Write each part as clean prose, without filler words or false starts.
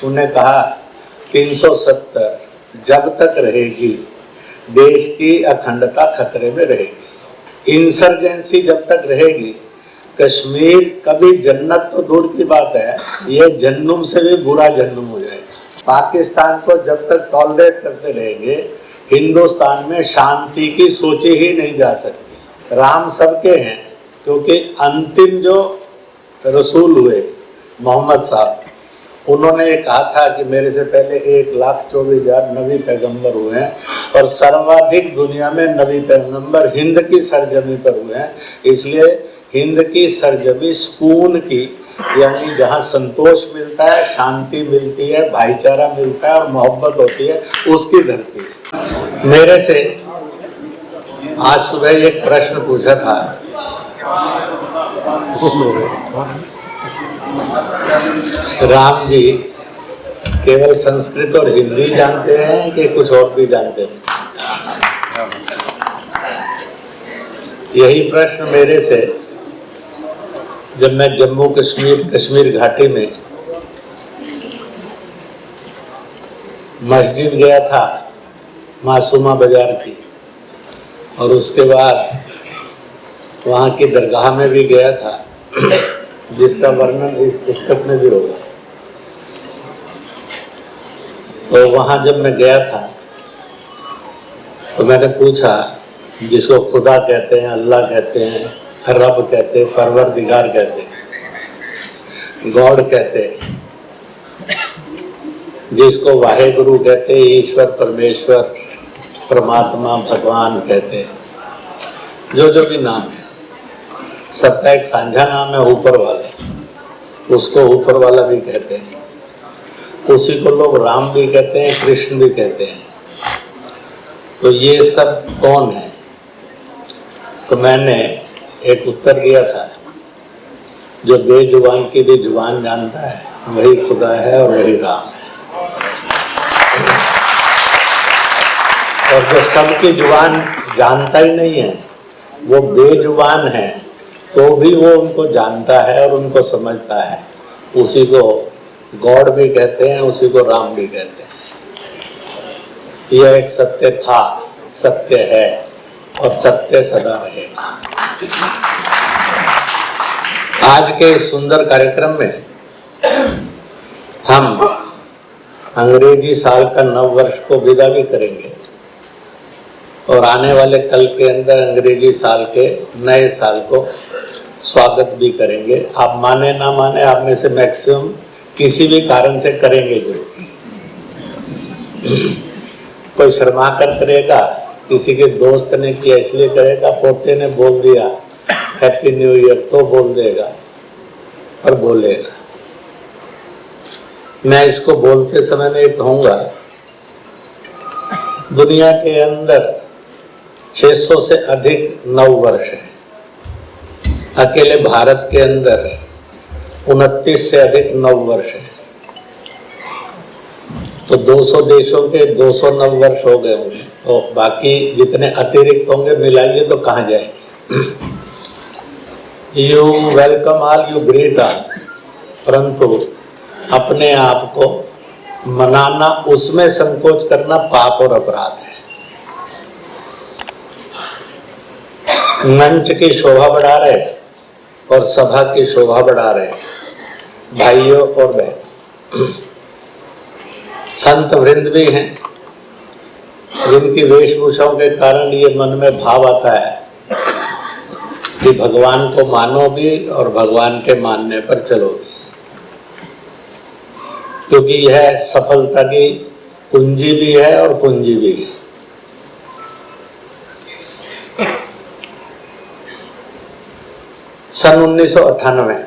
उन्हें कहा 370 जब तक रहेगी देश की अखंडता खतरे में रहेगी। इंसर्जेंसी जब तक रहेगी कश्मीर कभी जन्नत तो दूर की बात है, ये जन्नुम से भी बुरा जन्नुम हो जाएगा। पाकिस्तान को जब तक टॉलरेट करते रहेंगे हिंदुस्तान में शांति की सोची ही नहीं जा सकती। राम सबके हैं, क्योंकि अंतिम जो रसूल हुए मोहम्मद साहब, उन्होंने ये कहा था कि मेरे से पहले 1,24,000 नबी पैगंबर हुए हैं और सर्वाधिक दुनिया में नबी पैगंबर हिंद की सरजमी पर हुए हैं। इसलिए हिंद की सरजमी सुकून की, यानी जहाँ संतोष मिलता है, शांति मिलती है, भाईचारा मिलता है और मोहब्बत होती है, उसकी धरती है। मेरे से आज सुबह एक प्रश्न पूछा था, राम जी केवल संस्कृत और हिंदी जानते हैं कि कुछ और भी जानते हैं? यही प्रश्न मेरे से जब मैं जम्मू कश्मीर घाटी में मस्जिद गया था मासूमा बाजार की, और उसके बाद वहाँ की दरगाह में भी गया था, जिसका वर्णन इस पुस्तक में भी होगा। तो वहाँ जब मैं गया था तो मैंने पूछा, जिसको खुदा कहते हैं, अल्लाह कहते हैं, रब कहते हैं, परवरदिगार कहते हैं, गॉड कहते हैं, जिसको वाहेगुरु कहते हैं, ईश्वर, परमेश्वर, परमात्मा, भगवान कहते हैं, जो भी नाम है सबका एक साझा नाम है ऊपर वाला, उसको ऊपर वाला भी कहते हैं। उसी को लोग राम भी कहते हैं, कृष्ण भी कहते हैं। तो ये सब कौन है? तो मैंने एक उत्तर दिया था, जो बेजुबान की भी जुबान जानता है वही खुदा है और वही राम है। और जो सबकी जुबान जानता ही नहीं है, वो बेजुबान है, तो भी वो उनको जानता है और उनको समझता है, उसी को गॉड भी कहते हैं, उसी को राम भी कहते हैं। यह एक सत्य था, सत्य है और सत्य सदा रहेगा। आज के इस सुंदर कार्यक्रम में हम अंग्रेजी साल का नव वर्ष को विदा भी करेंगे और आने वाले कल के अंदर अंग्रेजी साल के नए साल को स्वागत भी करेंगे। आप माने ना माने, आप में से मैक्सिमम किसी भी कारण से करेंगे जरूर। कोई शर्मा कर करेगा, किसी के दोस्त ने किया इसलिए करेगा, पोते ने बोल दिया हैप्पी न्यू ईयर तो बोल देगा, पर बोलेगा। मैं इसको बोलते समय में कहूँगा, दुनिया के अंदर 600 से अधिक नव वर्ष है। अकेले भारत के अंदर 29 से अधिक नव वर्ष है। तो 200 देशों के 200 नव वर्ष हो गए होंगे, तो बाकी जितने अतिरिक्त होंगे मिलाइए तो कहाँ जाएंगे? You welcome all, you greet all, परंतु अपने आप को मनाना, उसमें संकोच करना पाप और अपराध है। मंच की शोभा बढ़ा रहे और सभा की शोभा बढ़ा रहे भाइयों और बहनों, संत वृंद भी हैं, जिनकी वेशभूषाओं के कारण ये मन में भाव आता है कि भगवान को मानो भी और भगवान के मानने पर चलो भी, क्योंकि यह सफलता की कुंजी भी है और पूंजी भी है। सन 1998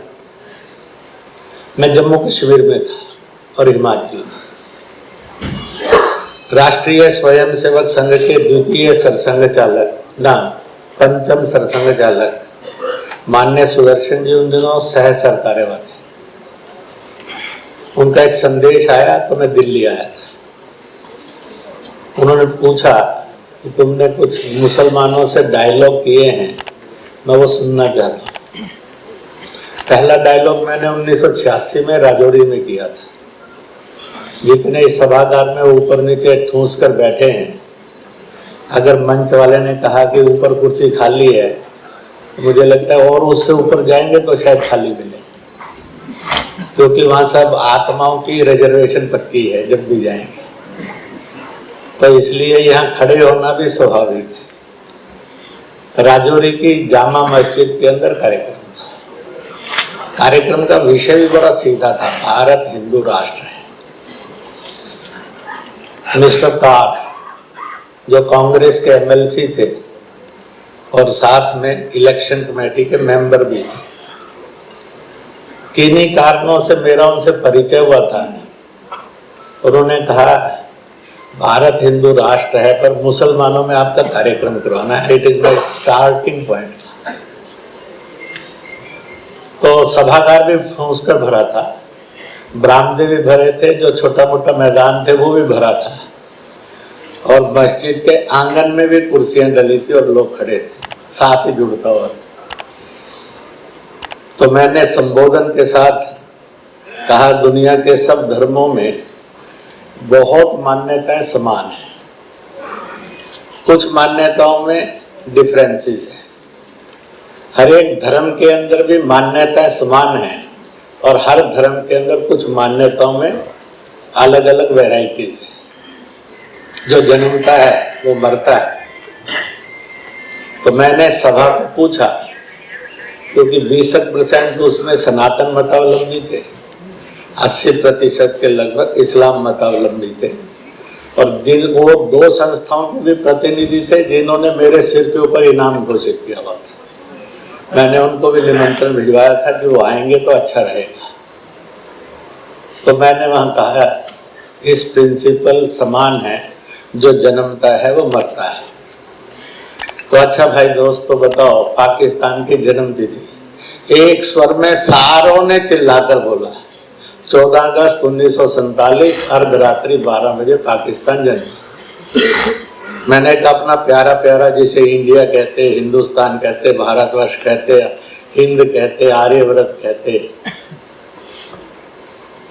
मैं जम्मू कश्मीर में था और हिमाचल में। राष्ट्रीय स्वयंसेवक संघ के द्वितीय सरसंघ चालक, पंचम सरसंघ चालक माननीय सुदर्शन जी उन दिनों सह सरकार्यवाह थे। उनका एक संदेश आया तो मैं दिल्ली आया था। उन्होंने पूछा कि तुमने कुछ मुसलमानों से डायलॉग किए हैं, मैं वो सुनना चाहता हूँ। पहला डायलॉग मैंने 1986 में राजौरी में किया था। जितने इस सभागार में ऊपर नीचे ठूस कर बैठे हैं, अगर मंच वाले ने कहा कि ऊपर कुर्सी खाली है, तो मुझे लगता है और उससे ऊपर जाएंगे तो शायद खाली मिले, क्योंकि वहां सब आत्माओं की रिजर्वेशन पक्की है जब भी जाएंगे। तो इसलिए यहाँ खड़े होना भी स्वाभाविक है। राजौरी की जामा मस्जिद के अंदर कार्यक्रम था। कार्यक्रम का विषय भी बड़ा सीधा था, भारत हिंदू राष्ट्र है। मिस्टर तार जो कांग्रेस के एमएलसी थे और साथ में इलेक्शन कमेटी के मेंबर भी थे, किन्हीं कारणों से मेरा उनसे परिचय हुआ था। उन्होंने कहा भारत हिंदू राष्ट्र है पर मुसलमानों में आपका कार्यक्रम करवाना है, it is my starting point. तो सभागार भी फूंस कर भरा था, बरामदे भी भरे थे, जो छोटा मोटा मैदान थे वो भी भरा था, और मस्जिद के आंगन में भी कुर्सियां डली थी और लोग खड़े थे, साथ ही जुड़ता हुआ था। तो मैंने संबोधन के साथ कहा दुनिया के सब धर्मों में बहुत मान्यताएं समान है, कुछ मान्यताओं में डिफरेंसेस है। हर एक धर्म के अंदर भी मान्यताएं समान है और हर धर्म के अंदर कुछ मान्यताओं में अलग अलग वैरायटीज है। जो जन्मता है वो मरता है। तो मैंने सभा को पूछा, क्योंकि 20% उसमें सनातन मतावलंबी थे, 80% के लगभग इस्लाम मतावलंबी थे, और वो 2 संस्थाओं के भी प्रतिनिधि थे जिन्होंने मेरे सिर के ऊपर इनाम घोषित किया हुआ था। मैंने उनको भी निमंत्रण भिजवाया था कि वो आएंगे तो अच्छा रहेगा। तो मैंने वहां कहा इस प्रिंसिपल समान है, जो जन्मता है वो मरता है। तो अच्छा भाई दोस्तों बताओ, पाकिस्तान की जन्म तिथि एक स्वर में सारों ने चिल्लाकर बोला 14 अगस्त 1947 अर्धरात्रि 12 बजे पाकिस्तान जन्म। मैंने कहा अपना प्यारा प्यारा, जिसे इंडिया कहते, हिंदुस्तान कहते, भारतवर्ष कहते, हिंद कहते, आर्यव्रत कहते,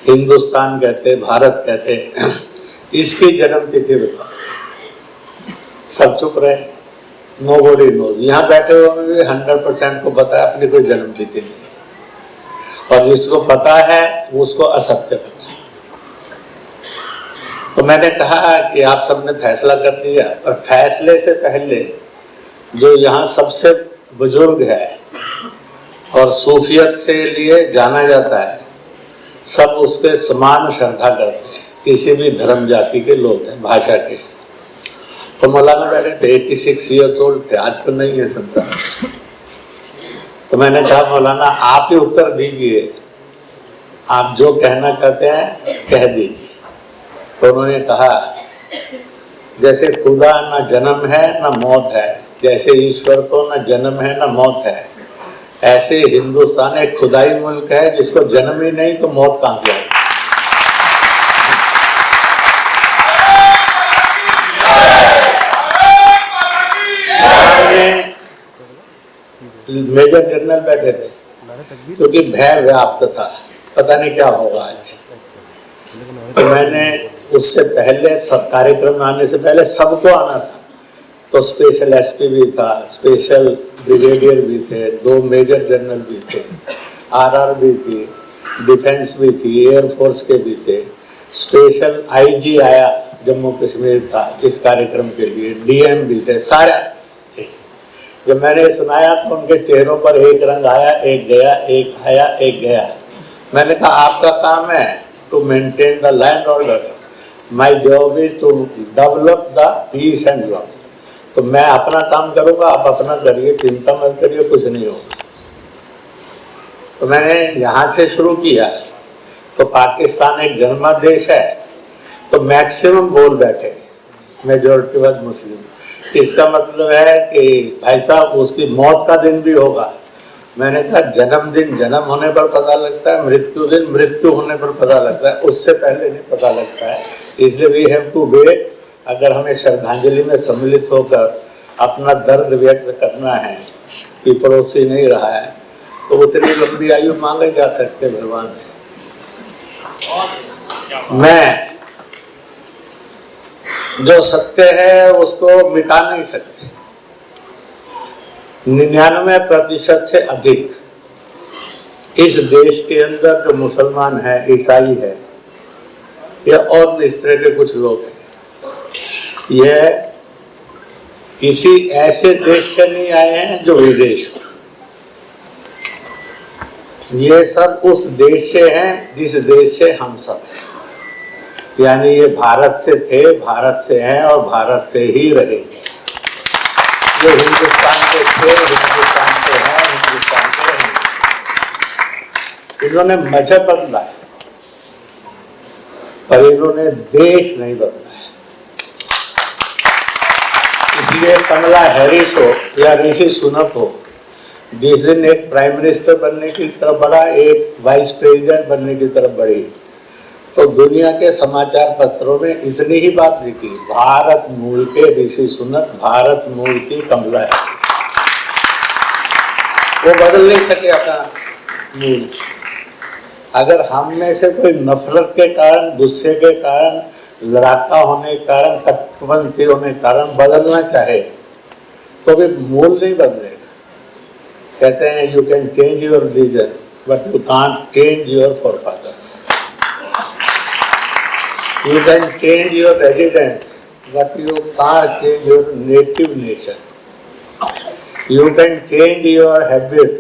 हिंदुस्तान कहते, भारत कहते, इसकी जन्म तिथि बताओ। सब चुप रहे, नोबडी नोज। यहाँ बैठे हुए भी 100% को पता है अपनी कोई जन्म तिथि नहीं, और जिसको पता है उसको असत्य पता है। तो मैंने कहा कि आप सबने फैसला कर दिया, पर फैसले से पहले जो यहाँ सबसे बुजुर्ग है और सूफियत से लिए जाना जाता है, सब उसके समान श्रद्धा करते हैं, किसी भी धर्म जाति के लोग हैं, भाषा के। तो मौलाना बैठे थे, 86 ईयर ओल्ड थे, आज तो नहीं है संसार। तो मैंने कहा मौलाना आप ही उत्तर दीजिए, आप जो कहना चाहते हैं कह दीजिए। तो उन्होंने कहा जैसे खुदा न जन्म है न मौत है, जैसे ईश्वर को न जन्म है न मौत है, ऐसे हिंदुस्तान एक खुदाई मुल्क है जिसको जन्म ही नहीं तो मौत कहां से आएगी। मेजर जनरल बैठे थे, क्योंकि भय व्याप्त था, पता नहीं क्या होगा आज। तो मैंने उससे पहले सब कार्यक्रम आने से पहले सबको आना था, तो स्पेशल एसपी भी था, स्पेशल ब्रिगेडियर भी थे, 2 मेजर जनरल भी थे, आरआर भी थी, डिफेंस भी थी, एयरफोर्स के भी थे, स्पेशल आईजी आया जम्मू कश्मीर का इस कार्यक्रम के लिए, डीएम भी थे, सारे थे। जब मैंने सुनाया तो उनके चेहरों पर एक रंग आया, एक गया, एक आया, एक गया। मैंने कहा आपका काम है to maintain the land order, my job is to develop the peace and love. तो मैं अपना काम करूंगा, आप अपना करिए, चिंता मत करिए, कुछ नहीं होगा। तो मैंने यहाँ से शुरू किया। तो पाकिस्तान एक जन्मा देश है, तो मैक्सिमम बोल बैठे मेजॉरिटी वाज मुस्लिम। इसका मतलब है कि भाई साहब उसकी मौत का दिन भी होगा। मैंने कहा जन्मदिन जन्म होने पर पता लगता है, मृत्यु दिन मृत्यु होने पर पता लगता है, उससे पहले नहीं पता लगता है। इसलिए वी हैव टू वेट। अगर हमें श्रद्धांजलि में सम्मिलित होकर अपना दर्द व्यक्त करना है कि पड़ोसी नहीं रहा है, तो उतनी लंबी आयु मांगे जा सकते भगवान से। मैं जो सत्य है उसको मिटा नहीं सकते। 99% से अधिक इस देश के अंदर जो मुसलमान है, ईसाई है या और इस तरह के कुछ लोग हैं, यह किसी ऐसे देश से नहीं आए हैं जो विदेश हो। ये सब उस देश से हैं जिस देश से हम सब हैं। यानी ये भारत से थे, भारत से हैं और भारत से ही रहेंगे। ये हिंदुस्तान के थे, हिंदुस्तान के हैं, हिंदुस्तान के रहेंगे। इन्होंने मजहब बदला है पर इन्होंने देश नहीं बदला है। इसलिए कमला हैरिस हो या ऋषि सुनक हो, जिस दिन एक प्राइम मिनिस्टर बनने की तरफ बढ़ा, एक वाइस प्रेसिडेंट बनने की तरफ बढ़ी, तो दुनिया के समाचार पत्रों में इतनी ही बात लिखी, भारत मूल के ऋषि सुनक, भारत मूल की कमला हैरिस। वो बदल नहीं सके अपना मूल। अगर हम में से कोई नफरत के कारण, गुस्से के कारण, लड़ाका होने के कारण, कट्टरपंथी होने के कारण बदलना चाहे तो भी मूल नहीं बदलेगा। कहते हैं you can change your religion but you can't change your forefathers. You can change your residence but you can't change your native nation. You can change your habit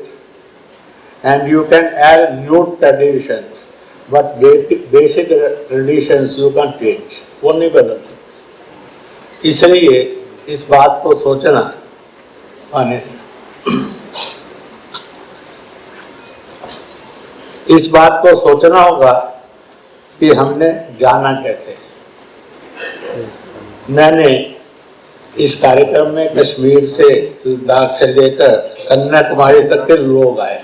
and you can add new traditions, but basic traditions you can't change. वो नहीं बदलते। इसलिए इस बात को सोचना आने इस बात को सोचना होगा कि हमने जाना कैसे। मैंने इस कार्यक्रम में कश्मीर से, लद्दाख से लेकर कन्याकुमारी तक के लोग आए।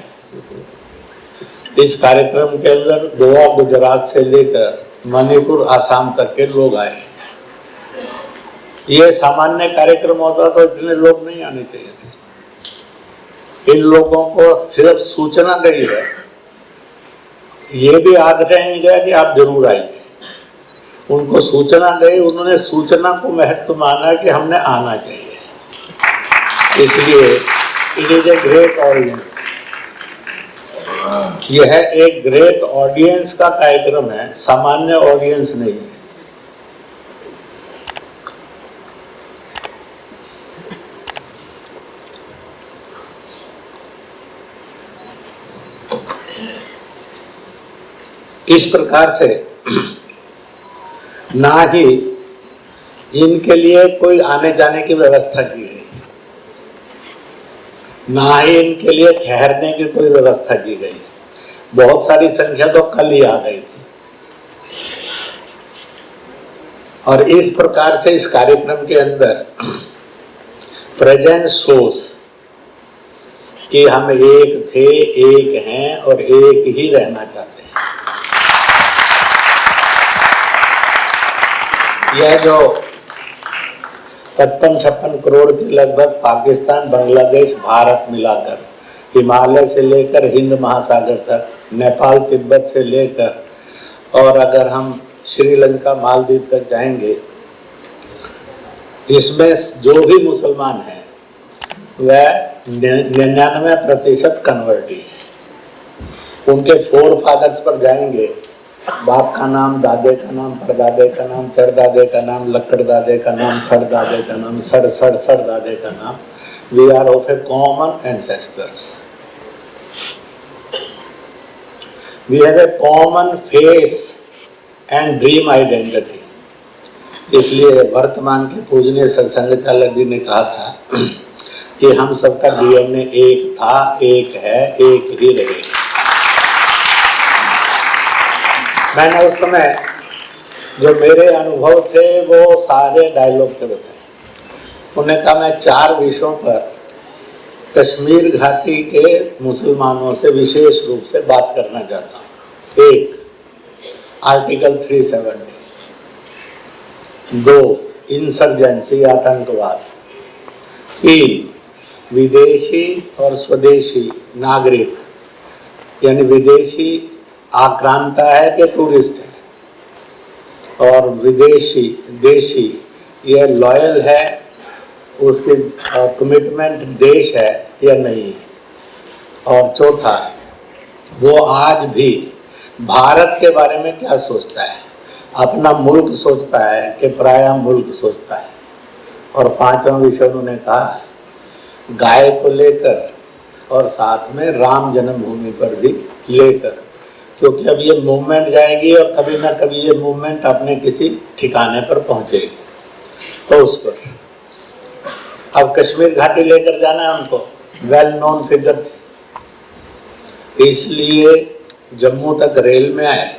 इस कार्यक्रम के अंदर गोवा, गुजरात से लेकर मणिपुर, आसाम तक के लोग आए। ये सामान्य कार्यक्रम होता तो इतने लोग नहीं आने चाहिए थे। इन लोगों को सिर्फ सूचना गई है, ये भी आग्रह नहीं गया कि आप जरूर आइए। उनको सूचना गई, उन्होंने सूचना को महत्व माना कि हमने आना चाहिए। इसलिए it is a great audience. यह एक ग्रेट ऑडियंस का कार्यक्रम है, सामान्य ऑडियंस नहीं है। इस प्रकार से ना ही इनके लिए कोई आने जाने की व्यवस्था की गई, ना ही इनके लिए ठहरने की कोई व्यवस्था की गई। बहुत सारी संख्या तो कल ही आ गई थी। और इस प्रकार से इस कार्यक्रम के अंदर प्रेजेंस शोज कि हम एक थे, एक हैं और एक ही रहना चाहते हैं। यह जो 55-56 करोड़ के लगभग पाकिस्तान, बांग्लादेश, भारत मिलाकर, हिमालय से लेकर हिंद महासागर तक, नेपाल, तिब्बत से लेकर, और अगर हम श्रीलंका, मालदीव तक जाएंगे, इसमें जो भी मुसलमान हैं वह 99% कन्वर्टी है। उनके फोर फादर्स पर जाएंगे, बाप का नाम, दादे का नाम, परदादे का नाम, चरदादे का नाम, लक्कड़दादे का नाम, सरदादे का नाम, सरदादे का नाम। We are of a common ancestors. We have a common face and dream identity. इसलिए वर्तमान के पूजनीय सत्संग चालक जी ने कहा था कि हम सबका डीएनए एक था, एक है, एक ही रहेगा। मैंने उस समय जो मेरे अनुभव थे वो सारे डायलॉग थे बताए। उन्होंने कहा मैं 4 विषयों पर कश्मीर घाटी के मुसलमानों से विशेष रूप से बात करना चाहता हूँ। 1, आर्टिकल 370। 2, इंसर्जेंसी, आतंकवाद। 3, विदेशी और स्वदेशी नागरिक, यानी विदेशी आक्रांता है कि टूरिस्ट है, और विदेशी देशी ये लॉयल है, उसकी कमिटमेंट देश है या नहीं है। और चौथा, वो आज भी भारत के बारे में क्या सोचता है, अपना मुल्क सोचता है कि पराया मुल्क सोचता है। और पांचवा विषय उन्होंने कहा गाय को लेकर और साथ में राम जन्मभूमि पर भी लेकर, क्योंकि अब ये मूवमेंट जाएगी और कभी ना कभी ये मूवमेंट अपने किसी ठिकाने पर पहुंचेगी। तो उस पर अब कश्मीर घाटी लेकर जाना है उनको, वेल नोन फिगर थी, इसलिए जम्मू तक रेल में आए।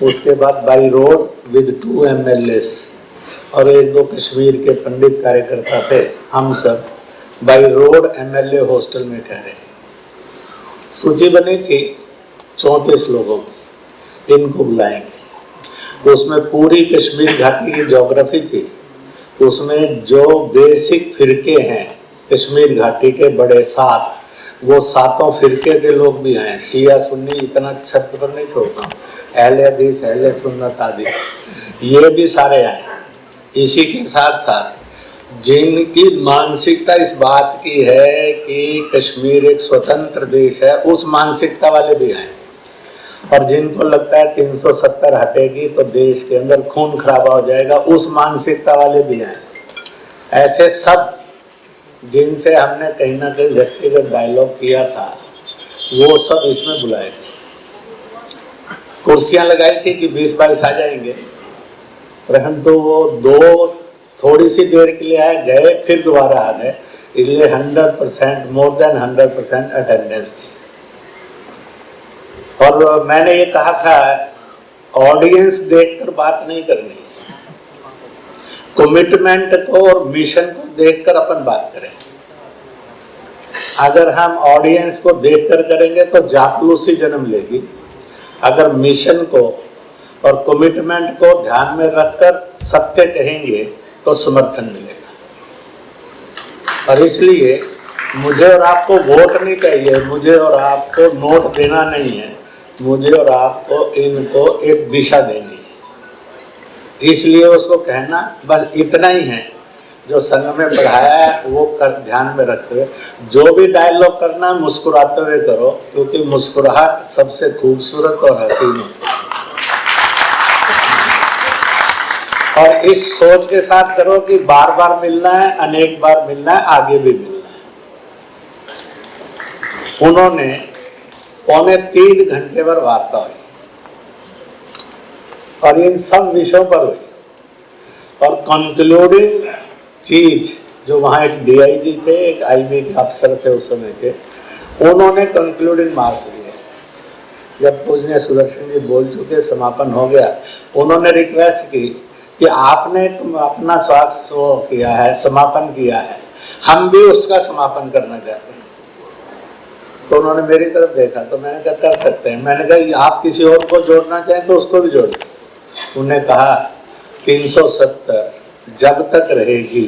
उसके बाद बाई रोड विद 2 MLAs और 1-2 कश्मीर के पंडित कार्यकर्ता थे, हम सब बाई रोड MLA हॉस्टल में ठहरे। सूची बनी थी 34 लोगों की, इनको बुलाएंगे। उसमें पूरी कश्मीर घाटी की ज्योग्राफी थी, उसमें जो बेसिक फिरके हैं कश्मीर घाटी के बड़े 7, वो 7 फिरके के लोग भी आए। शिया सुन्नी इतना शब्द पर नहीं छोड़ता हूँ, अहले हदीस अहले सुन्नत आदि, ये भी सारे आए। इसी के साथ साथ जिनकी मानसिकता इस बात की है कि कश्मीर एक स्वतंत्र देश है, उस मानसिकता वाले भी आए। और जिनको लगता है 370 हटेगी तो देश के अंदर खून खराबा हो जाएगा, उस मानसिकता वाले भी आए। ऐसे सब जिनसे हमने कहीं ना कहीं व्यक्तिगत डायलॉग किया था, वो सब इसमें बुलाए थे। कुर्सियां लगाई थी कि 20-22 आ जाएंगे, परंतु वो 2 थोड़ी सी देर के लिए आए, गए, फिर दोबारा आ गए, इसलिए 100%, मोर देन 100% अटेंडेंस थी। और मैंने ये कहा था ऑडियंस देखकर बात नहीं करनी, कमिटमेंट को और मिशन को देखकर अपन बात करें। अगर हम ऑडियंस को देखकर करेंगे तो जापलूसी जन्म लेगी, अगर मिशन को और कमिटमेंट को ध्यान में रखकर सत्य कहेंगे तो समर्थन मिलेगा। और इसलिए मुझे और आपको वोट नहीं चाहिए, मुझे और आपको नोट देना नहीं है, मुझे और आपको इनको एक दिशा देनी है। इसलिए उसको कहना बस इतना ही है जो संघ में पढ़ाया है, वो कर ध्यान में रखते हुए जो भी डायलॉग करना मुस्कुराते हुए करो, क्योंकि मुस्कुराहट सबसे खूबसूरत और हसीन होती है। और इस सोच के साथ करो कि बार बार मिलना है, अनेक बार मिलना है, आगे भी मिलना है। उन्होंने 2.25 घंटे पर वार्ता हुई और इन सब विषयों पर हुई। और कंक्लूडिंग चीज जो वहाँ एक DIG थे, एक IB के अफसर थे उस समय के, उन्होंने कंक्लूडिंग मार्क्स दिए। जब पूजनीय सुदर्शन जी बोल चुके, समापन हो गया, उन्होंने रिक्वेस्ट की कि आपने अपना स्वागत किया है, समापन किया है, हम भी उसका समापन करना चाहते हैं। तो उन्होंने मेरी तरफ देखा, तो मैंने कहा कर सकते हैं। मैंने कहा आप किसी और को जोड़ना चाहें तो उसको भी जोड़। उन्होंने कहा 370 जब तक रहेगी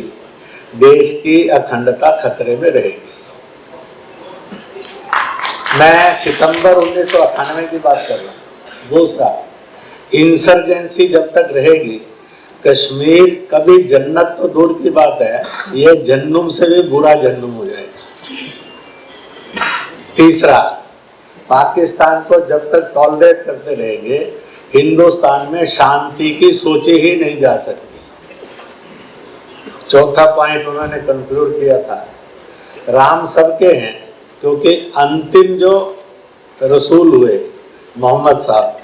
देश की अखंडता खतरे में रहेगी। मैं सितंबर 1998 की बात कर रहा हूँ। दूसरा, इंसर्जेंसी जब तक रहेगी कश्मीर कभी जन्नत तो दूर की बात है, ये जन्नुम से भी बुरा जन्नुम हो जाएगा। तीसरा, पाकिस्तान को जब तक टॉलरेट करते रहेंगे हिंदुस्तान में शांति की सोची ही नहीं जा सकती। चौथा पॉइंट उन्होंने कंक्लूड किया था, राम सबके हैं, क्योंकि अंतिम जो रसूल हुए मोहम्मद साहब,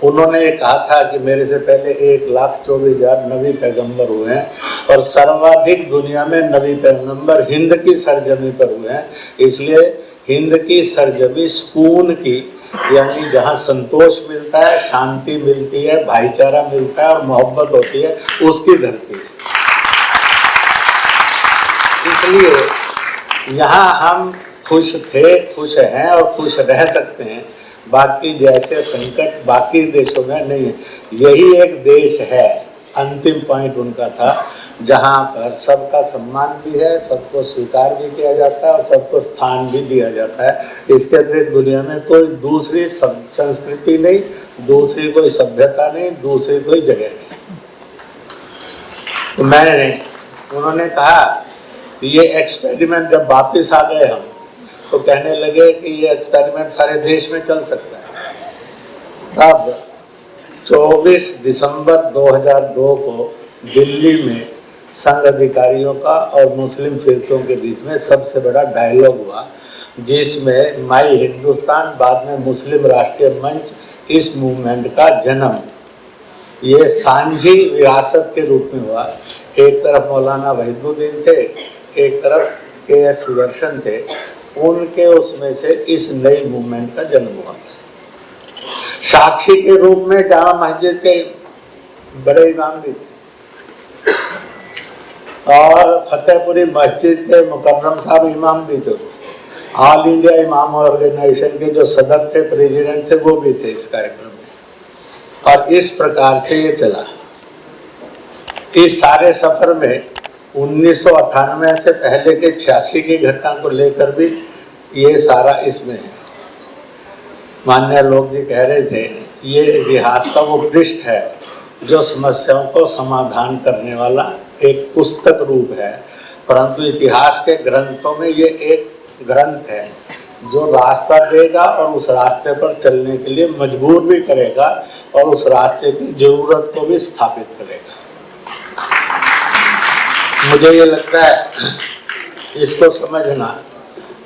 उन्होंने ये कहा था कि मेरे से पहले 1,24,000 नबी पैगंबर हुए हैं और सर्वाधिक दुनिया में नबी पैगंबर हिंद की सरजमी पर हुए हैं। इसलिए हिंद की सरजमी सुकून की, यानी जहाँ संतोष मिलता है, शांति मिलती है, भाईचारा मिलता है और मोहब्बत होती है, उसकी धरती है। इसलिए यहाँ हम खुश थे, खुश हैं और खुश रह सकते हैं। बाकी जैसे संकट बाकी देशों में नहीं है। यही एक देश है, अंतिम पॉइंट उनका था, जहाँ पर सबका सम्मान भी है, सबको स्वीकार भी किया जाता है और सबको स्थान भी दिया जाता है। इसके अतिरिक्त दुनिया में कोई दूसरी संस्कृति नहीं, दूसरी कोई सभ्यता नहीं, दूसरी कोई जगह नहीं। तो उन्होंने कहा कि ये एक्सपेरिमेंट जब वापस आ गए हम, तो कहने लगे कि ये एक्सपेरिमेंट सारे देश में चल सकता है। तब 24 दिसंबर 2002 को दिल्ली में संघ अधिकारियों का और मुस्लिम फिरकों के बीच में सबसे बड़ा डायलॉग हुआ, जिसमें माई हिंदुस्तान, बाद में मुस्लिम राष्ट्रीय मंच, इस मूवमेंट का जन्म ये सांझी विरासत के रूप में हुआ। एक तरफ मौलाना वहीदुद्दीन थे, एक तरफ के.एस. सुदर्शन थे, उनके उसमें से इस नई मूवमेंट का जन्म हुआ था। साक्षी के रूप में जामा मस्जिद के बड़े इमाम भी थे और फतेहपुरी मस्जिद के मुकर्रम साहब इमाम भी थे। ऑल इंडिया इमाम ऑर्गेनाइजेशन के जो सदर थे, प्रेसिडेंट थे, वो भी थे इस कार्यक्रम में। और इस प्रकार से ये चला। इस सारे सफर में 1998 से पहले के 86 की घटना को लेकर भी ये सारा इसमें है। माननीय लोग जी कह रहे थे, ये इतिहास का वो पृष्ठ है जो समस्याओं को समाधान करने वाला एक पुस्तक रूप है, परंतु इतिहास के ग्रंथों में ये एक ग्रंथ है जो रास्ता देगा और उस रास्ते पर चलने के लिए मजबूर भी करेगा और उस रास्ते की जरूरत को भी स्थापित करेगा। मुझे ये लगता है इसको समझना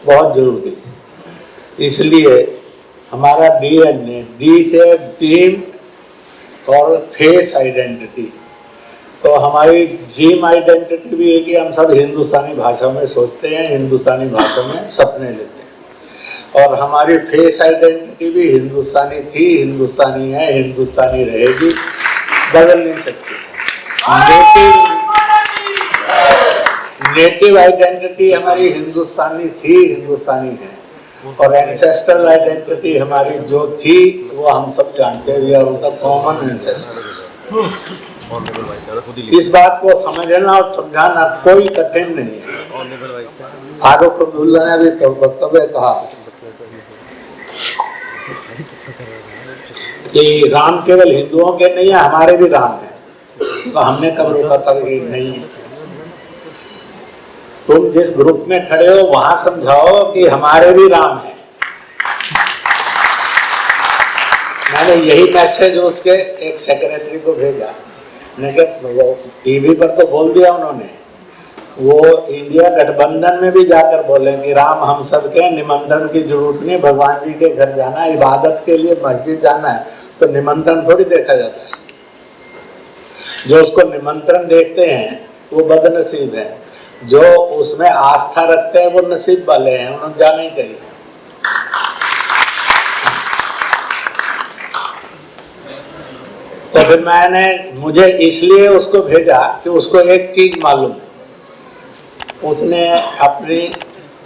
बहुत जरूरी है। इसलिए हमारा DNA, डी से टीम और फेस आइडेंटिटी, तो हमारी ड्रीम आइडेंटिटी भी है कि हम सब हिंदुस्तानी भाषा में सोचते हैं, हिंदुस्तानी भाषा में सपने लेते हैं। और हमारी फेस आइडेंटिटी भी हिंदुस्तानी थी, हिंदुस्तानी है, हिंदुस्तानी रहेगी, बदल नहीं सकती। नेटिव आइडेंटिटी हमारी हिंदुस्तानी थी, हिंदुस्तानी है, और एंसेस्ट्रल आइडेंटिटी हमारी जो थी वो हम सब जानते हैं, we are the common ancestors. इस बात को समझना और समझाना कोई कठिन नहीं है। फारूक अब्दुल्ला ने भी वक्तव्य कहा कि राम केवल हिंदुओं के नहीं है, हमारे भी राम है। तो हमने कब रोका था कि नहीं, तुम जिस ग्रुप में खड़े हो वहां समझाओ कि हमारे भी राम है। मैंने यही मैसेज उसके एक सेक्रेटरी को भेजा, वो टीवी पर तो बोल दिया उन्होंने, वो इंडिया गठबंधन में भी जाकर बोले कि राम हम सब के, निमंत्रण की जरूरत नहीं, भगवान जी के घर जाना है, इबादत के लिए मस्जिद जाना है, तो निमंत्रण थोड़ी देखा जाता है। जो उसको निमंत्रण देखते हैं वो बदनसीब है, जो उसमें आस्था रखते हैं वो नसीब वाले हैं, उन्हें जाना ही चाहिए। तो फिर मुझे इसलिए उसको भेजा कि उसको एक चीज मालूम, उसने अपनी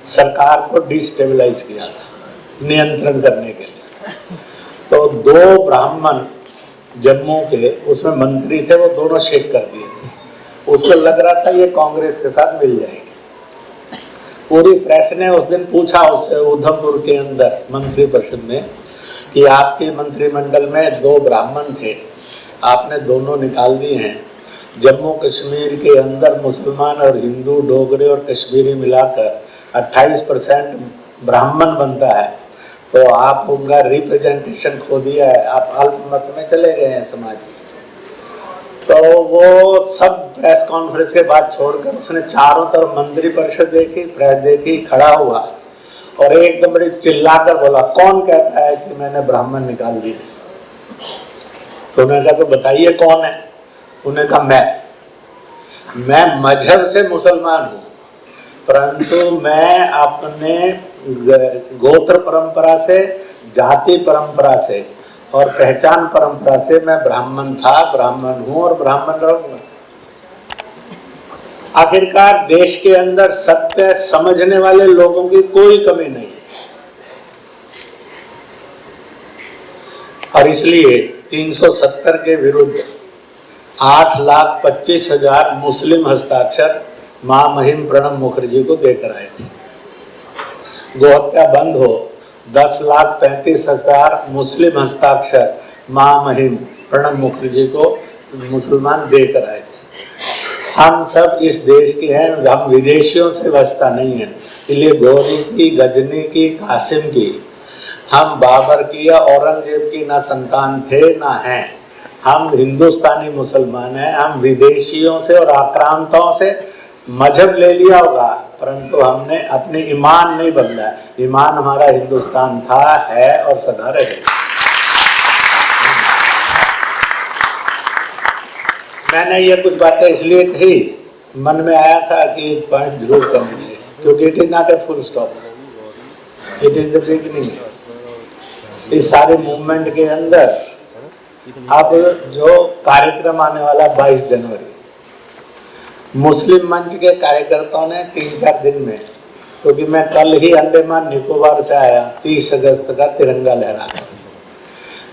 सरकार को डिस्टेबलाइज किया था नियंत्रण करने के लिए। तो 2 ब्राह्मण जम्मू के उसमें मंत्री थे, वो दोनों शेक कर दिए थे। उसको लग रहा था ये कांग्रेस के साथ मिल जाएंगे। पूरी प्रेस ने उस दिन पूछा उससे उधमपुर के अंदर मंत्री परिषद में कि आपके मंत्रिमंडल में 2 ब्राह्मण थे, आपने दोनों निकाल दिए हैं। जम्मू कश्मीर के अंदर मुसलमान और हिंदू, डोगरे और कश्मीरी मिलाकर 28% ब्राह्मण बनता है, तो आप उनका रिप्रेजेंटेशन खो दिया है, आप अल्पमत में चले गए हैं समाज के। तो वो सब प्रेस कॉन्फ्रेंस के बाद छोड़कर उसने चारों तरफ मंत्री परिषद देखी, प्रेस देखी, खड़ा हुआ और एकदम बड़ी चिल्लाकर बोला, कौन कहता है कि मैंने ब्राह्मण निकाल दिए? तो उन्होंने कहा तो बताइए कौन है? उन्होंने कहा मैं मजहब से मुसलमान हूँ, परंतु मैं अपने गोत्र परंपरा से, जाति परंपरा से और पहचान परंपरा से मैं ब्राह्मण था, ब्राह्मण हूँ और ब्राह्मण रहूंगा। आखिरकार देश के अंदर सत्य समझने वाले लोगों की कोई कमी नहीं है, और इसलिए 370 के विरुद्ध 8,25,000 मुस्लिम हस्ताक्षर महामहिम प्रणब मुखर्जी को देकर आए थे। गोहत्या बंद हो, 10,35,000 मुस्लिम हस्ताक्षर महामहिम प्रणब मुखर्जी को मुसलमान देकर आए थे। हम सब इस देश के हैं, हम विदेशियों से वास्ता नहीं है। इसलिए गौरी की, गजनी की, कासिम की, हम बाबर की या औरंगजेब की ना संतान थे ना हैं। हम हिंदुस्तानी मुसलमान हैं। हम विदेशियों से और आक्रांताओं से मजहब ले लिया होगा, परंतु हमने अपने ईमान नहीं बदला। ईमान हमारा हिंदुस्तान था, है और सदा रहेगा। मैंने ये कुछ बातें इसलिए कही, मन में आया था कि एक पॉइंट जरूर करनी है, क्योंकि it is not a full stop, it is the beginning. इस सारे मूवमेंट के अंदर अब जो कार्यक्रम आने वाला 22 जनवरी, मुस्लिम मंच के कार्यकर्ताओं ने 3-4 दिन में, क्योंकि मैं कल ही अंडमान निकोबार से आया, 30 अगस्त का तिरंगा लहरा,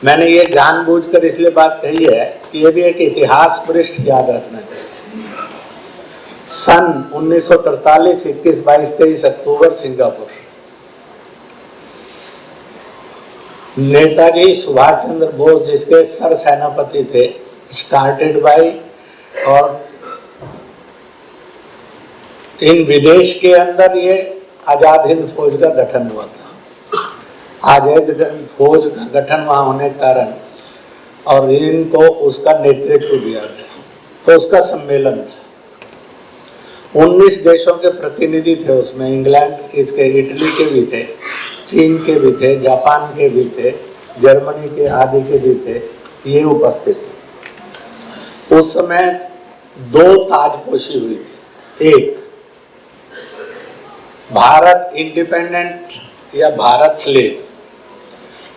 मैंने ये जानबूझकर इसलिए बात कही है कि ये भी एक इतिहास पृष्ठ याद रखना चाहिए। सन 1943, 21, 22, 23 अक्टूबर, सिंगापुर, नेताजी सुभाष चंद्र बोस जिसके सर सेनापति थे, स्टार्टेड बाय, और इन विदेश के अंदर ये आजाद हिंद फौज का गठन हुआ था। आजाद हिंद फौज का गठन वहाँ होने के कारण और इनको उसका नेतृत्व दिया गया, तो उसका सम्मेलन था। 19 देशों के प्रतिनिधि थे उसमें, इंग्लैंड, इसके इटली के भी थे, चीन के भी थे, जापान के भी थे, जर्मनी के आदि के भी थे, ये उपस्थित थे। उस समय 2 ताजपोशी हुई थी। एक, भारत इंडिपेंडेंट या भारत स्लेव।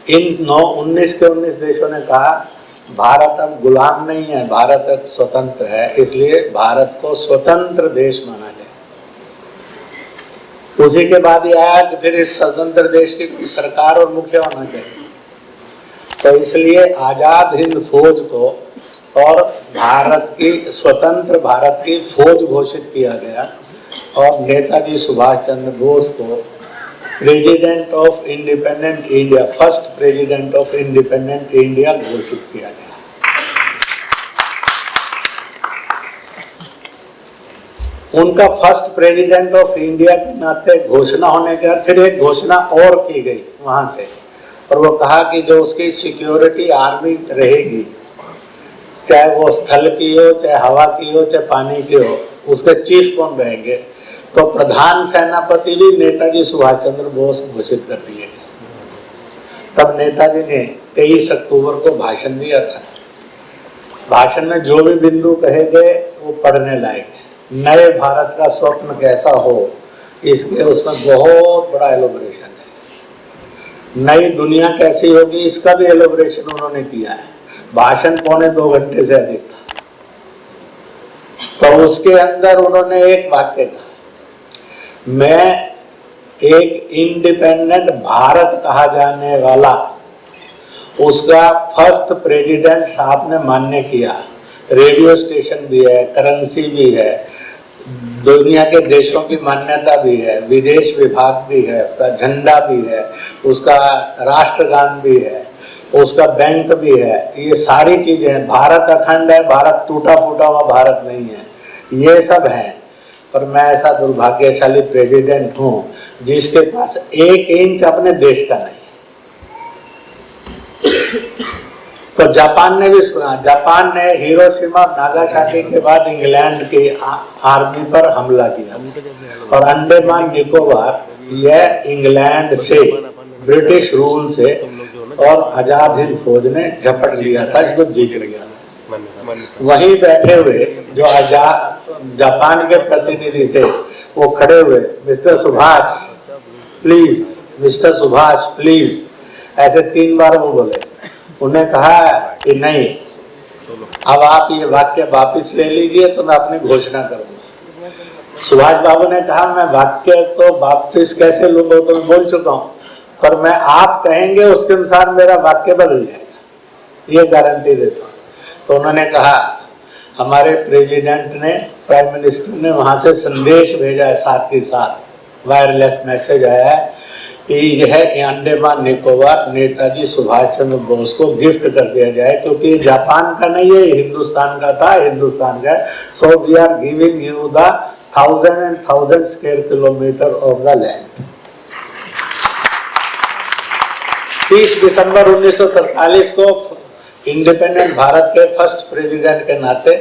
इन 19 के 19 देशों ने कहा भारत अब गुलाम नहीं है, भारत अब स्वतंत्र है, इसलिए भारत को स्वतंत्र देश माना जाए। उसी के बाद ये आया कि फिर इस स्वतंत्र देश की कोई सरकार और मुखिया होना चाहिए, तो इसलिए आजाद हिंद फौज को और भारत की, स्वतंत्र भारत की फौज घोषित किया गया और नेताजी सुभाष चंद्र बोस को president of independent India, first president of independent India घोषित किया गया। उनका फर्स्ट प्रेसिडेंट ऑफ इंडिया के नाते घोषणा होने के बाद फिर एक घोषणा और की गई वहां से, और वो कहा कि जो उसकी सिक्योरिटी आर्मी रहेगी, चाहे वो स्थल की हो, चाहे हवा की हो, चाहे पानी की हो, उसके चीफ कौन रहेंगे, तो प्रधान सेनापति भी नेताजी सुभाष चंद्र बोस घोषित कर दिए। तब नेताजी ने 23 अक्टूबर को भाषण दिया था। भाषण में जो भी बिंदु कहे गए वो पढ़ने लायक है। नए भारत का स्वप्न कैसा हो, इसके उसमें बहुत बड़ा एलोबरेशन है। नई दुनिया कैसी होगी, इसका भी एलोबरेशन उन्होंने किया है। भाषण 2.25 घंटे से अधिक था, तो उसके अंदर उन्होंने एक वाक्य कहा, मैं एक इंडिपेंडेंट भारत कहा जाने वाला उसका फर्स्ट प्रेसिडेंट आपने मान्य किया। रेडियो स्टेशन भी है, करेंसी भी है, दुनिया के देशों की मान्यता भी है, विदेश विभाग भी है, उसका झंडा भी है, उसका राष्ट्रगान भी है, उसका बैंक भी है, ये सारी चीजें हैं। भारत अखंड है, भारत टूटा फूटा हुआ भारत नहीं है, ये सब है। पर मैं ऐसा दुर्भाग्यशाली प्रेसिडेंट हूं जिसके पास 1 इंच अपने देश का नहीं। तो जापान ने भी सुना, जापान ने हिरोशिमा नागासाकी के बाद इंग्लैंड की आर्मी पर हमला किया और अंडमान निकोबार यह इंग्लैंड से, ब्रिटिश रूल से और आजाद हिंद फौज ने झपट लिया था, इसको जीत लिया था। वहीं बैठे हुए जो जापान के प्रतिनिधि थे वो खड़े हुए, mister Subhash please, mister Subhash please, ऐसे 3 बार वो बोले। उन्हें कहा कि नहीं, अब आप ये वाक्य वापिस ले लीजिए तो मैं अपनी घोषणा करूंगा। सुभाष बाबू ने कहा मैं वाक्य तो वापिस कैसे लूंगा, तो मैं बोल चुका हूं, पर मैं आप कहेंगे उसके अनुसार मेरा वाक्य बदल जाएगा, ये गारंटी देता हूं। तो उन्होंने कहा हमारे प्रेसिडेंट ने, प्राइम मिनिस्टर ने वहां से संदेश भेजा है, साथ के साथ वायरलेस मैसेज आया है कि यह अंडमान निकोबार नेताजी सुभाष चंद्र बोस को गिफ्ट कर दिया जाए, क्योंकि जापान का नहीं है, हिंदुस्तान का था, हिंदुस्तान का। So we are giving you the 1000 and 1000 square kilometre of the land. 30 दिसंबर 1943 को इंडिपेंडेंट भारत के फर्स्ट प्रेसिडेंट के नाते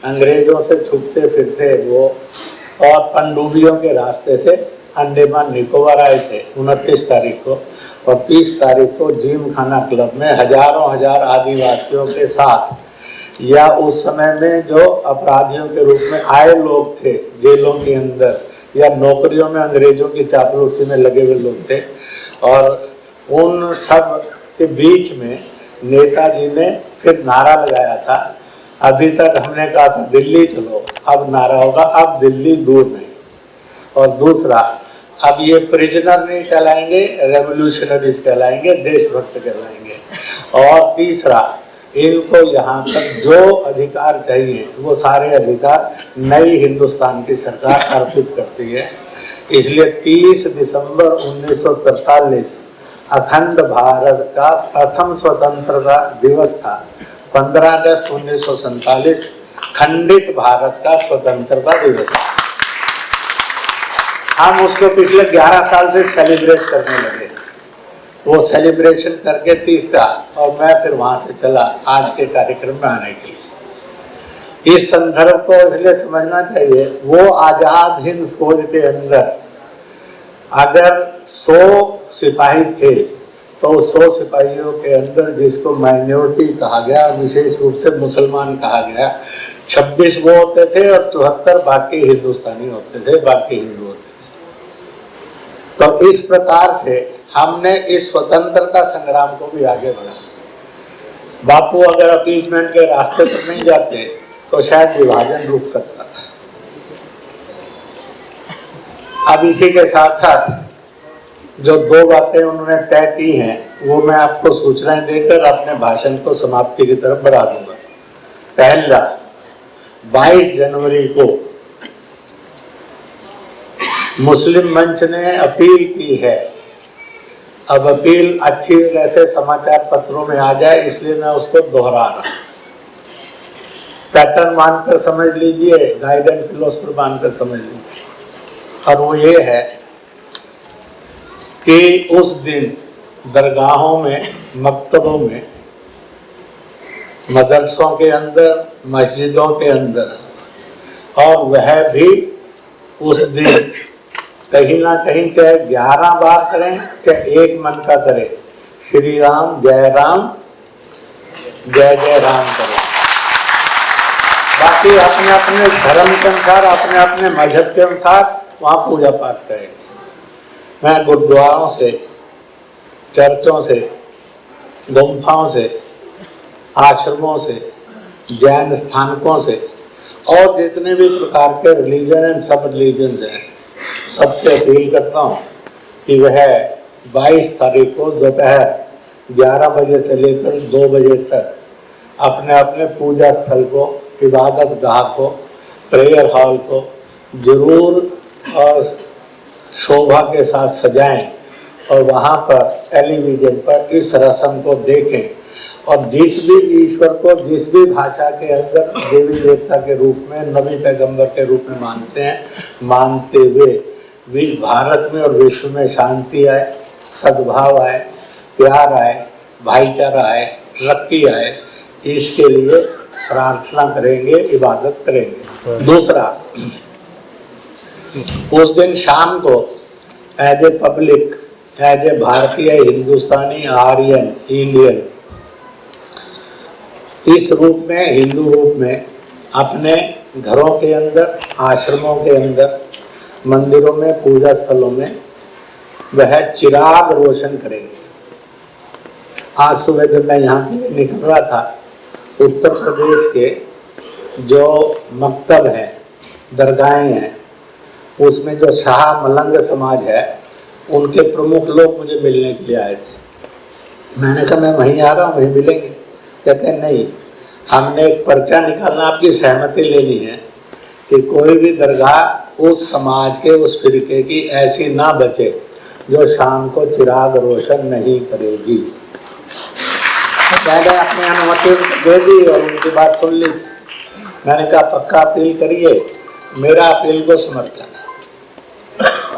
अंग्रेजों से छुपते फिरते वो और पनडुब्बियों के रास्ते से अंडमान निकोबार आए थे 29 तारीख को, और 30 तारीख को जिम खाना क्लब में हजारों हजार आदिवासियों के साथ, या उस समय में जो अपराधियों के रूप में आए लोग थे जेलों के अंदर, या नौकरियों में अंग्रेजों की चापलूसी में लगे हुए लोग थे, और उन सब के बीच में नेताजी ने फिर नारा लगाया था। अभी तक हमने कहा था दिल्ली चलो, अब नारा होगा अब दिल्ली दूर नहीं। और दूसरा, अब ये प्रिजनर नहीं कहलाएंगे, रेवोल्यूशनरीज कहलाएंगे, देशभक्त कहलाएंगे। और तीसरा, इनको यहाँ तक जो अधिकार चाहिए वो सारे अधिकार नई हिंदुस्तान की सरकार अर्पित करती है। इसलिए 30 दिसंबर 1943 अखंड भारत का प्रथम स्वतंत्रता दिवस था। 15 अगस्त 1947 खंडित भारत का स्वतंत्रता दिवस। हम उसको पिछले 11 साल से सेलिब्रेट करने लगे। वो सेलिब्रेशन करके 30 का, और मैं फिर वहां से चला आज के कार्यक्रम में आने के लिए। इस संदर्भ को इसलिए समझना चाहिए, वो आजाद हिंद फौज के अंदर अगर 100 सिपाही थे तो 100 सिपाहियों के अंदर जिसको माइनॉरिटी कहा गया, विशेष रूप से मुसलमान कहा गया, 26 वो होते थे और 74 बाकी हिंदुस्तानी होते थे, बाकी हिंदू होते थे। तो इस प्रकार से हमने इस स्वतंत्रता संग्राम को भी आगे बढ़ाया। बापू अगर अपीजमेंट के रास्ते पर नहीं जाते तो शायद विभाजन रुक सकता था। अब इसी के साथ साथ जो 2 बातें उन्होंने तय की हैं वो मैं आपको सूचनाएं देकर अपने भाषण को समाप्ति की तरफ बढ़ा दूंगा। पहला, 22 जनवरी को मुस्लिम मंच ने अपील की है। अब अपील अच्छी तरह से समाचार पत्रों में आ जाए इसलिए मैं उसको दोहरा रहा हूं। पैटर्न मानकर समझ लीजिए, गाइडेंस फिलोसफर मानकर समझ लीजिए। और वो ये है कि उस दिन दरगाहों में, मकतबों में, मदरसों के अंदर, मस्जिदों के अंदर, और वह भी उस दिन कहीं ना कहीं चाहे 11 बार करें चाहे एक मन का करें, श्री राम जय जय राम करें। बाकी अपने अपने धर्म के अनुसार, अपने अपने मजहब के अनुसार वहाँ पूजा पाठ करें। मैं गुरुद्वारों से, चर्चों से, गुम्फाओं से, आश्रमों से, जैन स्थानकों से और जितने भी प्रकार के रिलीजन एंड सब रिलीजन हैं, सबसे अपील करता हूँ कि वह 22 तारीख को दोपहर 11 बजे से लेकर 2 बजे तक अपने अपने पूजा स्थल को, इबादत गाह को, प्रेयर हॉल को जरूर और शोभा के साथ सजाएं और वहाँ पर टेलीविजन पर इस रस्म को देखें। और जिस भी ईश्वर को जिस भी भाषा के अंदर देवी देवता के रूप में, नबी पैगंबर के रूप में मानते हैं, मानते हुए भारत में और विश्व में शांति आए, सद्भाव आए, प्यार आए, भाईचारा आए, तरक्की आए, इसके लिए प्रार्थना करेंगे, इबादत करेंगे। दूसरा, उस दिन शाम को as a public, as a भारतीय, हिंदुस्तानी, आर्यन, इंडियन, इस रूप में, हिंदू रूप में अपने घरों के अंदर, आश्रमों के अंदर, मंदिरों में, पूजा स्थलों में वह चिराग रोशन करेंगे। आज सुबह जब मैं यहाँ के लिए निकल रहा था, उत्तर प्रदेश के जो मकतब हैं, दरगाहें हैं, उसमें जो शाह मलंग समाज है उनके प्रमुख लोग मुझे मिलने के लिए आए थे। मैंने कहा मैं वहीं आ रहा हूँ, वहीं मिलेंगे। कहते हैं नहीं, हमने एक पर्चा निकालना, आपकी सहमति लेनी है कि कोई भी दरगाह उस समाज के, उस फिरके की ऐसी ना बचे जो शाम को चिराग रोशन नहीं करेगी। मैंने अपनी अनुमति दे दी और उनकी बात सुन ली थी। मैंने कहा पक्का अपील करिए, मेरा अपील को समर्थन,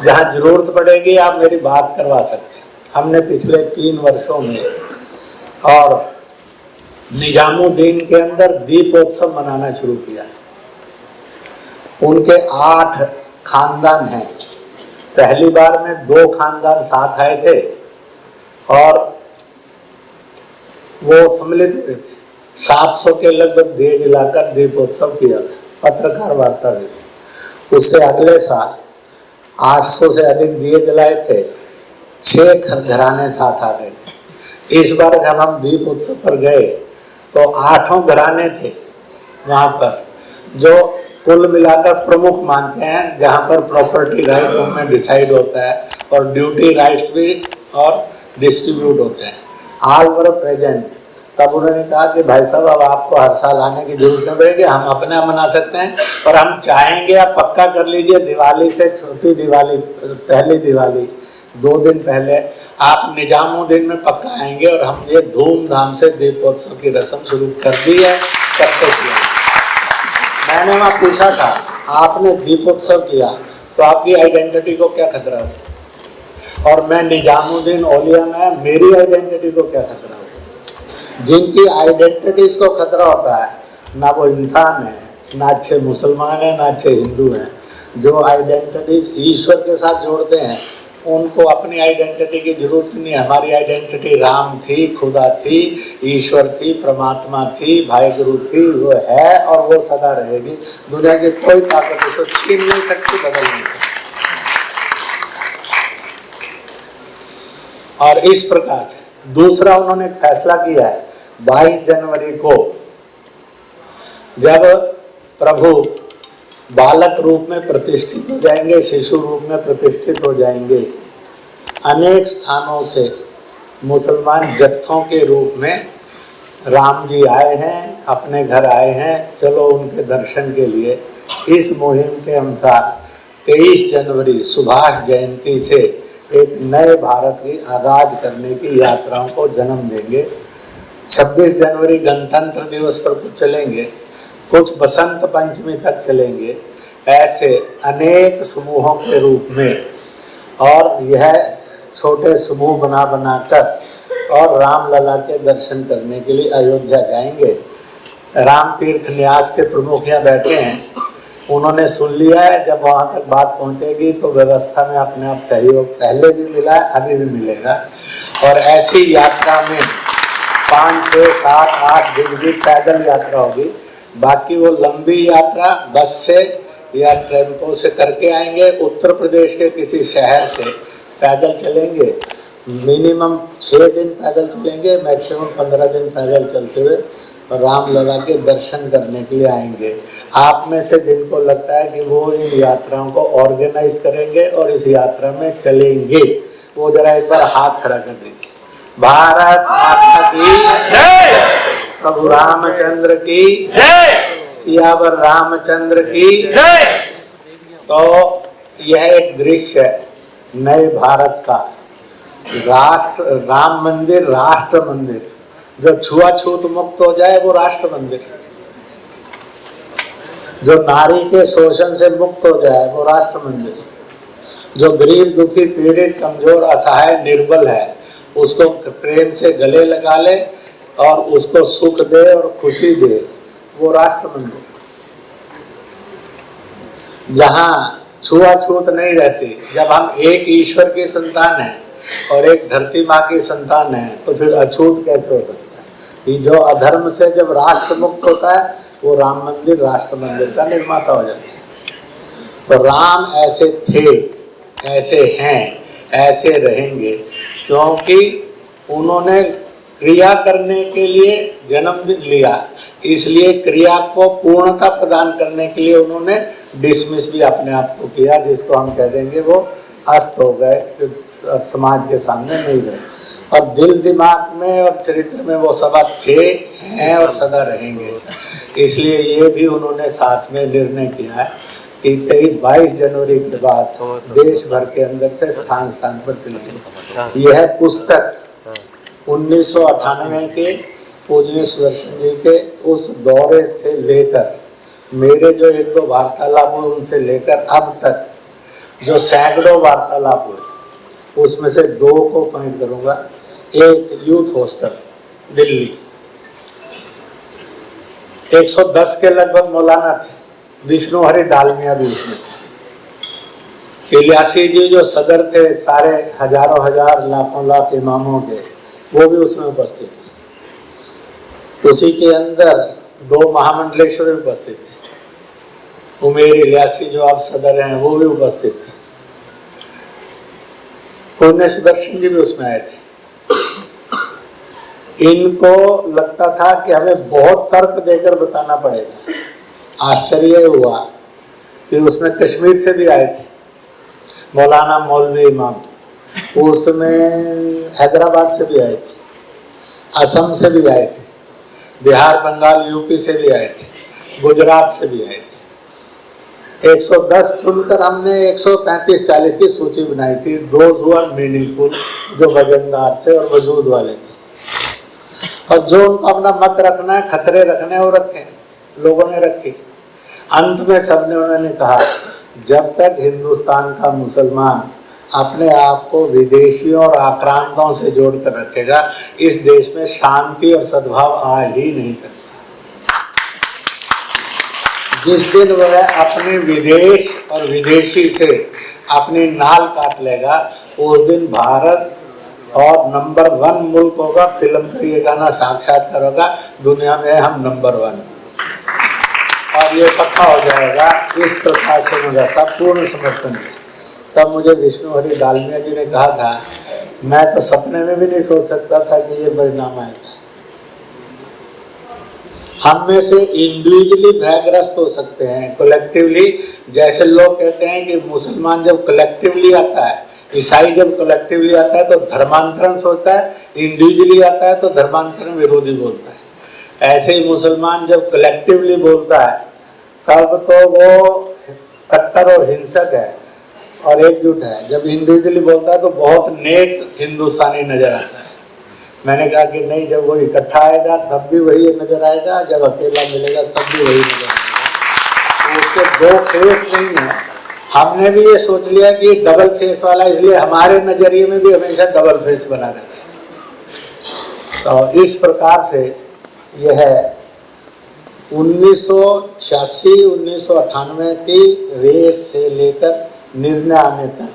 जहाँ जरूरत पड़ेगी आप मेरी बात करवा सकते हैं। हमने पिछले 3 वर्षों में और निजामुद्दीन के अंदर दीपोत्सव मनाना शुरू किया है। उनके 8 खानदान हैं। पहली बार में 2 खानदान साथ आए थे और वो सम्मिलित हुए थे। 700 के लगभग दिए जलाकर दीपोत्सव किया था, पत्रकार वार्ता हुई। उससे अगले साल 800 से अधिक दिए जलाए थे, 6 घराने साथ आ गए थे। इस बार जब हम दीपोत्सव पर गए तो 8 घराने थे वहाँ पर, जो कुल मिलाकर प्रमुख मानते हैं, जहाँ पर प्रॉपर्टी राइट उनमें डिसाइड होता है और ड्यूटी राइट्स भी और डिस्ट्रीब्यूट होते हैं। All were present. तब उन्होंने कहा कि भाई साहब अब आपको हर साल आने की जरूरत नहीं पड़ेगी, हम अपना मना सकते हैं और हम चाहेंगे आप पक्का कर लीजिए, दिवाली से छोटी दिवाली, पहली दिवाली 2 दिन पहले आप निजामुद्दीन में पक्का आएंगे और हम ये धूमधाम से दीपोत्सव की रस्म शुरू कर दी है। सबको किया। मैंने वहाँ पूछा था, आपने दीपोत्सव किया तो आपकी आइडेंटिटी को क्या खतरा है? और मैं निजामुद्दीन औलिया में मेरी आइडेंटिटी को क्या खतरा है? जिनकी आइडेंटिटीज को खतरा होता है ना वो इंसान है, ना अच्छे मुसलमान है, ना अच्छे हिंदू हैं। जो आइडेंटिटीज ईश्वर के साथ जोड़ते हैं उनको अपनी आइडेंटिटी की जरूरत नहीं है। हमारी आइडेंटिटी राम थी, खुदा थी, ईश्वर थी, परमात्मा थी, भाई गुरु थी, वो है और वो सदा रहेगी। दुनिया की कोई ताकत उसको छीन नहीं सकती, बदल नहीं सकती। और इस प्रकार से दूसरा उन्होंने फैसला किया है, 22 जनवरी को जब प्रभु बालक रूप में प्रतिष्ठित हो जाएंगे, शिशु रूप में प्रतिष्ठित हो जाएंगे, अनेक स्थानों से मुसलमान जत्थों के रूप में राम जी आए हैं, अपने घर आए हैं, चलो उनके दर्शन के लिए। इस मुहिम के अनुसार 23 जनवरी सुभाष जयंती से एक नए भारत की आगाज करने की यात्राओं को जन्म देंगे। 26 जनवरी गणतंत्र दिवस पर कुछ चलेंगे, कुछ बसंत पंचमी तक चलेंगे। ऐसे अनेक समूहों के रूप में और यह छोटे समूह बना बनाकर और रामलला के दर्शन करने के लिए अयोध्या जाएंगे। राम तीर्थ न्यास के प्रमुख यहाँ बैठे हैं, उन्होंने सुन लिया है। जब वहाँ तक बात पहुँचेगी तो व्यवस्था में अपने आप सहयोग पहले भी मिला है, अभी भी मिलेगा। और ऐसी यात्रा में 5, 6, 7, 8 दिन की पैदल यात्रा होगी। बाकी वो लंबी यात्रा बस से या टेम्पो से करके आएंगे। उत्तर प्रदेश के किसी शहर से पैदल चलेंगे, मिनिमम 6 दिन पैदल चलेंगे, मैक्सिमम 15 दिन पैदल चलते हुए रामलला के दर्शन करने के लिए आएंगे। आप में से जिनको लगता है कि वो इन यात्राओं को ऑर्गेनाइज करेंगे और इस यात्रा में चलेंगे, वो जरा एक बार हाथ खड़ा कर देंगे। भारत माता की जय, प्रभु रामचंद्र की जय, सियावर रामचंद्र की जय। तो यह एक दृश्य है नए भारत का। राष्ट्र राम मंदिर, राष्ट्र मंदिर। जो छुआछूत मुक्त हो जाए वो राष्ट्र मंदिर, जो नारी के शोषण से मुक्त हो जाए वो राष्ट्र मंदिर, जो गरीब दुखी पीड़ित कमजोर असहाय निर्बल है उसको प्रेम से गले लगा ले और उसको सुख दे और खुशी दे, वो राष्ट्र मंदिर। जहाँ छुआछूत नहीं रहती। जब हम एक ईश्वर की संतान हैं और एक धरती माँ की संतान है तो फिर अछूत कैसे हो सकता है? ये जो अधर्म से जब राष्ट्र मुक्त होता है वो राम मंदिर राष्ट्र मंदिर का निर्माता हो जाता है। तो राम ऐसे थे, ऐसे हैं, ऐसे रहेंगे, क्योंकि उन्होंने क्रिया करने के लिए जन्म लिया, इसलिए क्रिया को पूर्णता प्रदान करने के लिए उन्होंने डिसमिस भी अपने आप को किया, जिसको हम कह देंगे वो अस्त हो गए, समाज के सामने नहीं रहे। और दिल दिमाग में और चरित्र में वो सदा थे, हैं और सदा रहेंगे। इसलिए ये भी उन्होंने साथ में निर्णय किया है कि 22 जनवरी के बाद देश भर के अंदर से स्थान स्थान पर चलेंगे। यह पुस्तक 1998 के पूजनीय सुदर्शन जी के उस दौरे से लेकर मेरे जो 1-2 वार्तालाप हुए उनसे लेकर अब तक जो सैकड़ों वार्तालाप हुए उसमें से 2 को पॉइंट करूंगा। एक यूथ हॉस्टल दिल्ली, 110 के लगभग मौलाना थे, विष्णु हरि डालमिया भी उसमें थे। इलियासी जी जो सदर थे सारे हजारों हजार लाखों लाख इमामों के, वो भी उसमें उपस्थित थे। उसी के अंदर 2 महामंडलेश्वर उपस्थित थे। उमेर इलियासी जो आप सदर हैं वो भी उपस्थित थे। पुण्य सुदर्शन जी भी उसमें आए थे। इनको लगता था कि हमें बहुत तर्क देकर बताना पड़ेगा। आश्चर्य हुआ कि उसमें कश्मीर से भी आए थे मौलाना मौलवी इमाम, उसमें हैदराबाद से भी आए थे, असम से भी आए थे, बिहार बंगाल यूपी से भी आए थे, गुजरात से भी आए थे। 110 चुनकर हमने 135-40 की सूची बनाई थी। 2 हुआ मीनिंगफुल जो वजनदार थे और वजूद वाले थे, और जो उनको अपना मत रखना है, खतरे रखने हैं वो रखे, लोगों ने रखे। अंत में सबने उन्होंने कहा जब तक हिंदुस्तान का मुसलमान अपने आप को विदेशियों और आक्रांतों से जोड़कर रखेगा, इस देश में शांति और सद्भाव आ ही नहीं सकता। जिस दिन वह अपने विदेश और विदेशी से अपनी नाल काट लेगा, उस दिन भारत और नंबर 1 मुल्क होगा। फिल्म का ये गाना साक्षात्कार होगा, दुनिया में हम नंबर 1, और ये पक्का हो जाएगा। इस प्रकार से मुझे का पूर्ण समर्थन है। तब मुझे विष्णु हरि डालमिया जी ने कहा था, मैं तो सपने में भी नहीं सोच सकता था कि ये परिणाम आएगा। हम में से इंडिविजुअली भयग्रस्त हो सकते हैं, कलेक्टिवली जैसे लोग कहते हैं कि मुसलमान जब कलेक्टिवली आता है, ईसाई जब कलेक्टिवली आता है तो धर्मांतरण सोचता है, इंडिविजुअली आता है तो धर्मांतरण विरोधी बोलता है। ऐसे ही मुसलमान जब कलेक्टिवली बोलता है तब तो वो कट्टर और हिंसक है और एकजुट है। जब इंडिविजुअली बोलता है तो बहुत नेक हिंदुस्तानी नजर आता है। मैंने कहा कि नहीं, जब वो इकट्ठा आएगा तब भी वही नजर आएगा, जब अकेला मिलेगा तब भी वही नजर आएगा। तो उसके 2 फेस नहीं है। हमने भी ये सोच लिया कि डबल फेस वाला, इसलिए हमारे नजरिए में भी हमेशा डबल फेस बना रहता है। तो इस प्रकार से यह 1986-1998 की रेस से लेकर निर्णय आने तक